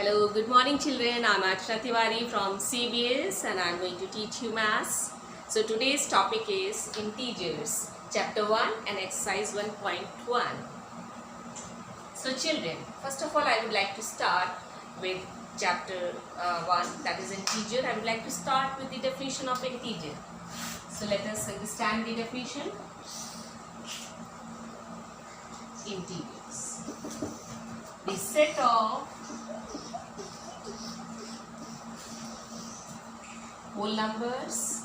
Hello, good morning children. I'm Archana Tiwari from CBS and I'm going to teach you maths. So today's topic is integers, chapter 1 and exercise 1.1. So children, first of all I would like to start with chapter 1, that is integer. I would like to start with the definition of integer. So let us understand the definition. Integers. The set of whole numbers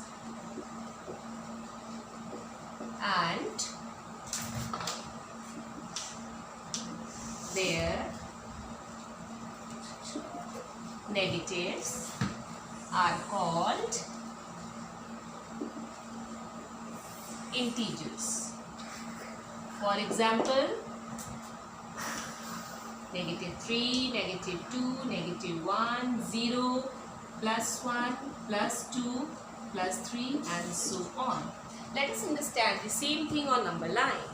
and their negatives are called integers. For example, -3, -2, -1, 0, +1, +2, +3 and so on. Let us understand the same thing on number line.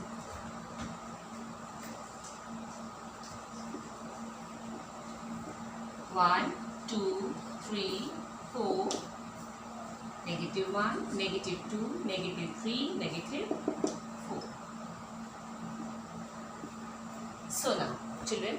One, two, three, four, -1, -2, -3, -4. So now, children,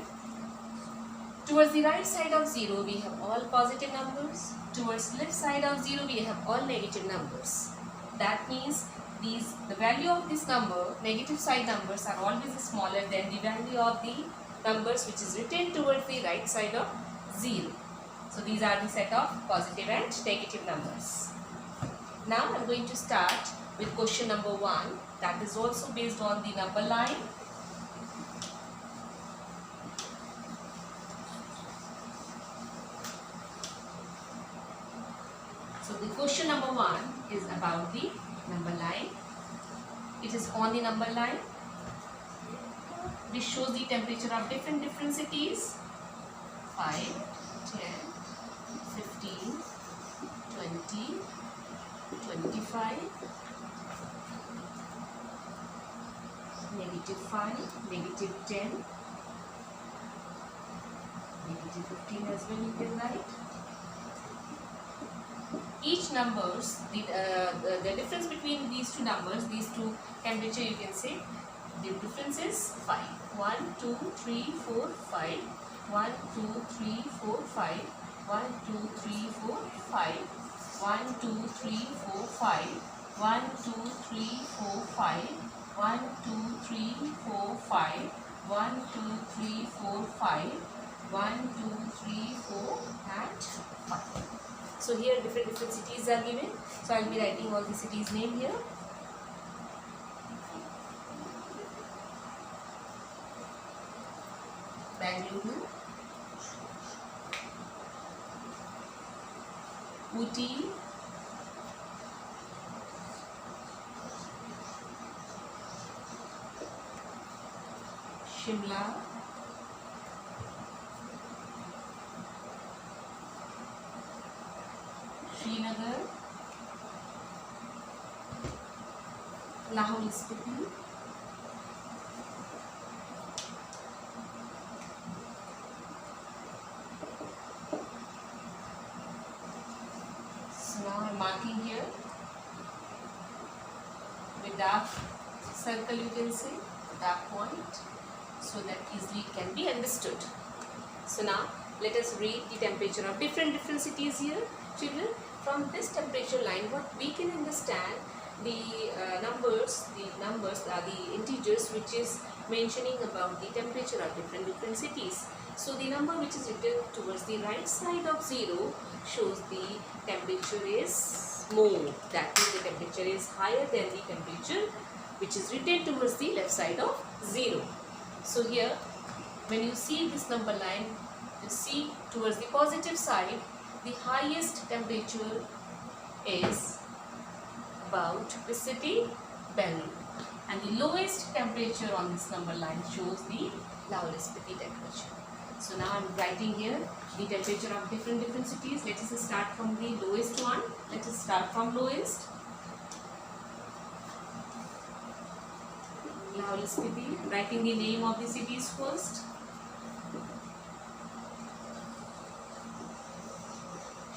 towards the right side of 0 we have all positive numbers. Towards left side of 0 we have all negative numbers. That means the value of this number, negative side numbers, are always smaller than the value of the numbers which is written towards the right side of 0. So these are the set of positive and negative numbers. Now I am going to start with question number 1, that is also based on the number line. So the question number 1 is about the number line. It is on the number line. This shows the temperature of different cities. 5, 10, 15, 20, 25, -5, -10, -15 as well you can write. Each numbers, the difference between these two numbers, these two temperature, you can say the difference is 5. 1, 2, 3, 4, 5. 1, 2, 3, 4, 5. 1, 2, 3, 4, 5. 1, 2, 3, 4, 5. 1, 2, 3, 4, 5. 1, 2, 3, 4, 5. 1, 2, 3, 4, 5. 1, 2, 3, 4 and 5. So here different cities are given. So I will be writing all the cities' name here. Bangalore, Ooty, Shimla, Srinagar, Lahore Spiti, so now I am marking here with dark circle, you can say, dark point, so that easily it can be understood. So now let us read the temperature of different cities here, children. From this temperature line, what we can understand, the numbers are the integers which is mentioning about the temperature of different cities. So the number which is written towards the right side of 0 shows the temperature is more. That means the temperature is higher than the temperature which is written towards the left side of 0. So here, when you see this number line, you see towards the positive side, the highest temperature is about the city Bangalore, and the lowest temperature on this number line shows the Lahore Spiti temperature. So now I am writing here the temperature of different cities. Let us start from the lowest one. Let us start from lowest. Lahore Spiti, writing the name of the cities first.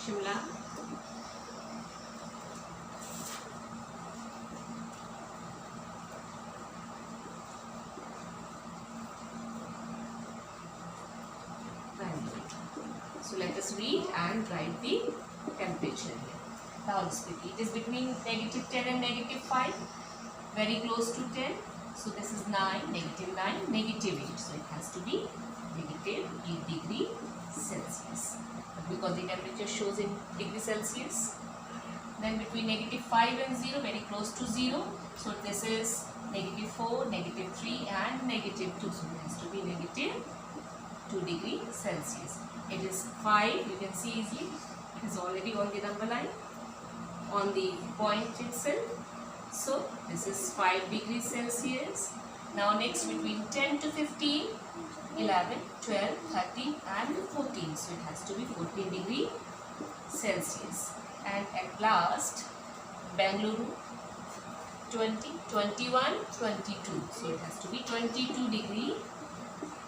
Shimla. Bangalore. So let us read and write the temperature here. Now it is between -10 and -5, very close to 10. So this is 9, -9, -8. So it has to be -8 degree Celsius. But because the temperature shows in degree Celsius, then between -5 and 0, very close to 0. So this is -4, -3 and -2. So it has to be -2 degree Celsius. It is 5, you can see easily. It is already on the number line, on the point itself. So this is 5 degrees Celsius. Now next between 10 to 15, 11, 12, 13 and 14. So it has to be 14 degree Celsius. And at last Bangalore 20, 21, 22. So it has to be 22 degree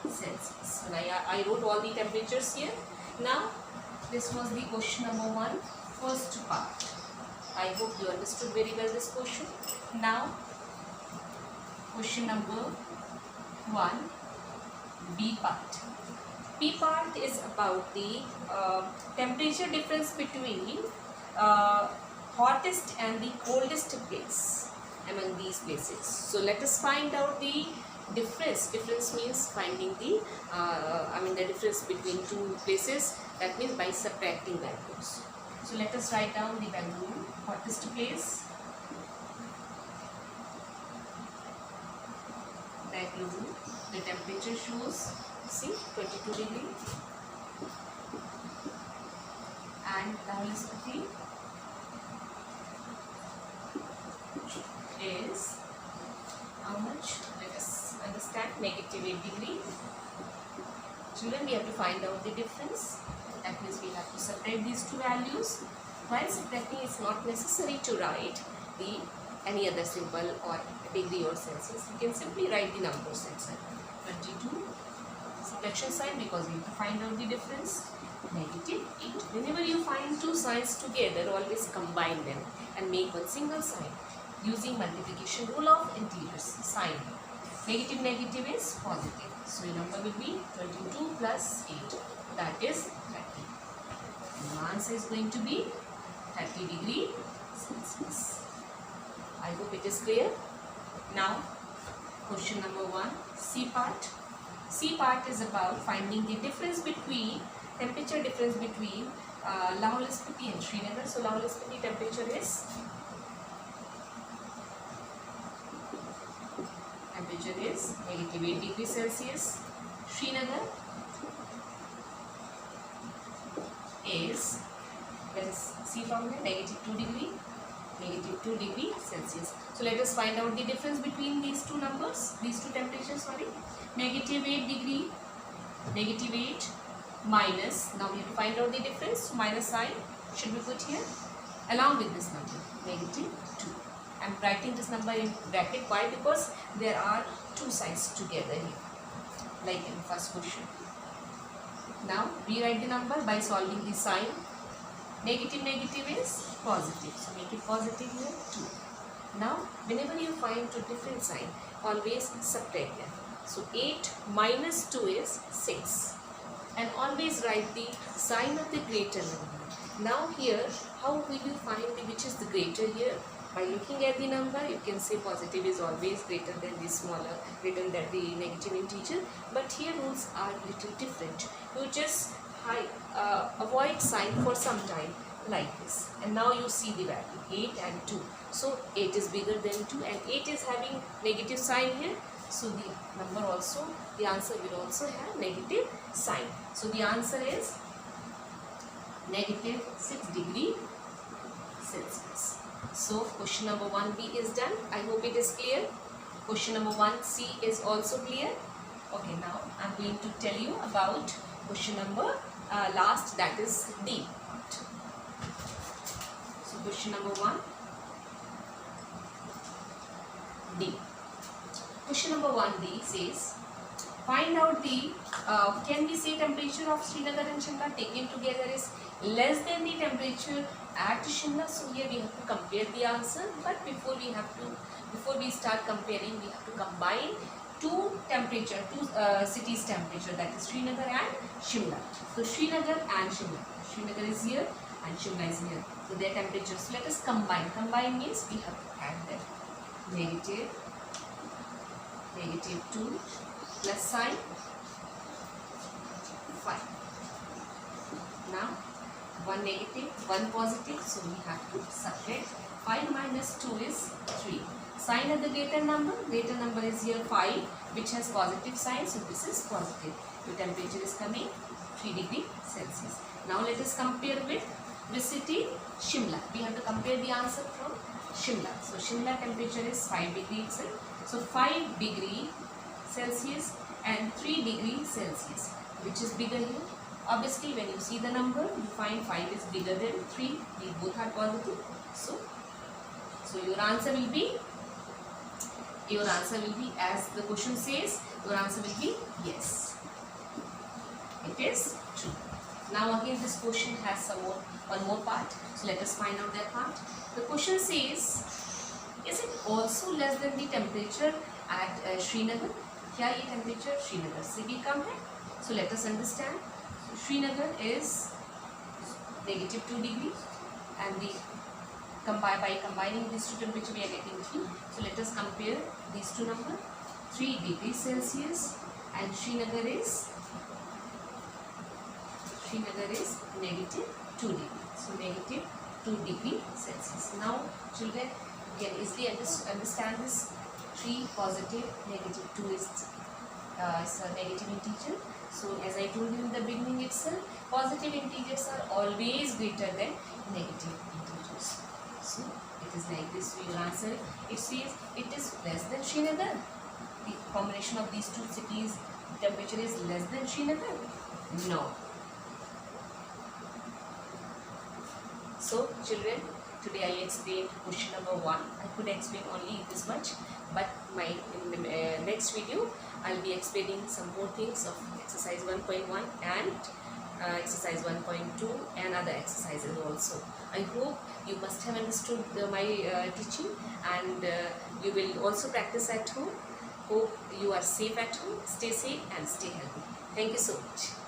Celsius. And I wrote all the temperatures here. Now this was the question number 1, first part. I hope you understood very well this question. Now question number 1, B part. B part is about the temperature difference between hottest and the coldest place among these places. So let us find out the difference. Difference means finding the the difference between two places. That means by subtracting values. So let us write down the Bangalore, hottest place. Bangalore, the temperature shows, see, 22 degree. And Lahul is how much? Let us understand, -8 degree. Children, we have to find out the difference. That means we have to subtract these two values. While subtracting, it's not necessary to write any other symbol or degree or Celsius. You can simply write the numbers itself. 22 subtraction sign, because we have to find out the difference. -8. Whenever you find two signs together, always combine them and make one single sign using multiplication rule of integers sign. Negative is positive. So your number will be 22 plus 8. That is 30. And the answer is going to be 30 degree Celsius. I hope it is clear. Now question number 1, C part. C part is about finding the difference between temperature difference between Lahul Spiti and Srinagar. So Lahul Spiti temperature is -8 degree Celsius. Srinagar is, let us see from here, -2 degree Celsius. So let us find out the difference between these two numbers, these two temperatures, sorry. -8 degree, -8 minus, now we have to find out the difference, so minus sign should be put here along with this number, -2. I am writing this number in bracket. Why? Because there are two sides together here, like in first question. Now rewrite the number by solving the sign. Negative is positive, so make it positive here 2. Now whenever you find two different signs, always subtract them. So 8 minus 2 is 6, and always write the sign of the greater number. Now here, how will you find which is the greater here? By looking at the number, you can say positive is always greater than the smaller, greater than the negative integer. But here rules are little different. You just avoid sign for some time like this. And now you see the value 8 and 2. So 8 is bigger than 2 and 8 is having negative sign here. So the number also, the answer will also have negative sign. So the answer is -6 degree Celsius. So question number 1B is done. I hope it is clear. Question number 1C is also clear. Okay, now I am going to tell you about question number last, that is D. So question number 1, D. Question number 1D says, find out the can we say temperature of Srinagar and Shimla taken together is less than the temperature at Shimla. So here we have to compare the answer, but before we start comparing, we have to combine two cities temperature, that is Srinagar and Shimla. So Srinagar and Shimla, Srinagar is here and Shimla is here, so their temperatures. So let us combine. Combine means we have to add them. Negative 2 plus sign 5. Now 1 negative, 1 positive, so we have to subtract. 5 minus 2 is 3. Sign of the greater number is here 5, which has positive sign, so this is positive. Your temperature is coming 3 degree Celsius. Now let us compare with which city? Shimla. We have to compare the answer from Shimla. So Shimla temperature is 5 degree itself. So 5 degree Celsius and 3 degree Celsius. Which is bigger here? Obviously, when you see the number, you find 5 is bigger than 3. We both are positive. So your answer will be as the question says. Your answer will be yes. It is true. Now again, this question has one more part. So let us find out that part. The question says, is it also less than the temperature at Srinagar? क्या ये temperature Srinagar से भी कम है? So let us understand. So Srinagar is negative 2 degree, and by combining these two temperature we are getting 3. So let us compare these two numbers. 3 degrees Celsius and Srinagar is negative 2 degree. So negative 2 degree Celsius. Now children, you can easily understand this. 3 positive, negative 2 is a negative integer. So as I told you in the beginning itself, positive integers are always greater than negative integers. So it is like this. We will answer. It says it is less than Srinagar. The combination of these two cities temperature is less than Srinagar. No. So children, today I explained question number 1. I could explain only this much, but in the next video I will be explaining some more things of exercise 1.1 and exercise 1.2 and other exercises also. I hope you must have understood my teaching, and you will also practice at home. Hope you are safe at home. Stay safe and stay healthy. Thank you so much.